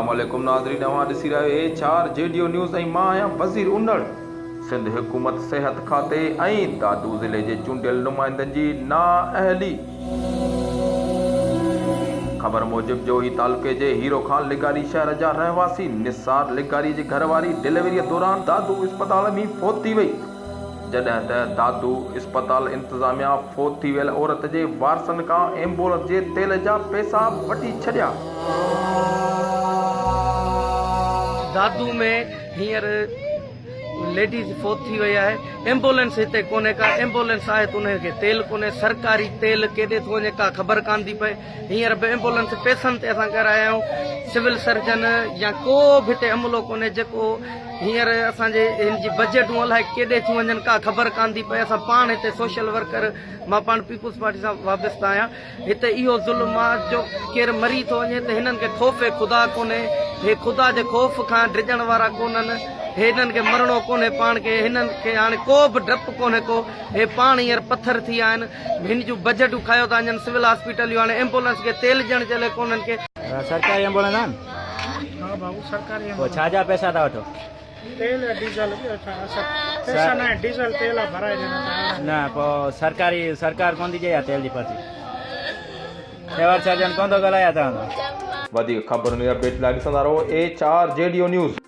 अस्सलाम वालेकुम नाज़रीन, अवां ॾिसी रहियो ए4 जेडीओ न्यूज़ ऐं मां आहियां वज़ीर उन्नड़। सिंध हुकूमत सिहत खाते ऐं दादू ज़िले जे चूंडियल नुमाइंदनि जी नाअहली। ख़बर मूजिब जोही तालुक़े जे हीरो खान लिगारी शहर जा रहवासी निसार लिगारी जी घरवारी डिलीवरीअ दौरान दादू इस्पताल में फ़ौत थी वई। जॾहिं त दादू इस्पताल इंतज़ामिया फ़ौत थी वियल औरत जे वारसनि खां एम्बुलेंस जे तेल जा पैसा वठी छॾिया। दादू में हींअर लेडीज़ फ़ौत थी वई आहे। एम्बुलेंस हिते कोन्हे का, एम्बुलेंस आहे त उनखे तेल कोन्हे। सरकारी तेल केॾे थो वञे का ख़बर कान थी पए। हींअर बि एम्बुलेंस पैसनि ते असां कराया आहियूं। सिविल सर्जन या को बि हिते अमलो कोन्हे जेको हींअर असांजे हिन जी बजटूं अलाए केॾे थियूं वञनि का ख़बर कान थी पए। असां पाण हिते सोशल वर्कर, मां पाण पीपुल्स पार्टी सां वाबस्ता आहियां। हिते इहो ज़ुल्म आहे जो केरु मरी थो वञे त हिननि खे ख़ौफ़ ख़ुदा कोन्हे। हे ख़ुदा जे ख़ौफ़ खां डिॼण वारा कोन्हनि। हिननि खे मरणो कोन्हे पाण खे, हिननि खे हाणे को बि डपु कोन्हे को। हे पाण हींअर पथर थी विया आहिनि। हिन जूं बजटूं खायो था वञनि सिविल हॉस्पिटलियूं। हाणे एम्बुलेंस खे तेल ॾियण जे लाइ कोन्हनि खे। सरकारी एम्बुलेंस आहिनि? हाँ बाबू सरकारी पोइ छा जा पैसा था वठो? तेल डीजल पैसा ना डीजल तेल भराए देना न पोइ सरकार कोन थी ॾे तेल जी पर्ची? सिविल सर्जन कोन थो ॻाल्हाया तव्हां? वधीक ख़बरुनि जी अपडेट लाइ ॾिसंदा रहो ए4 जेडीओ न्यूज़।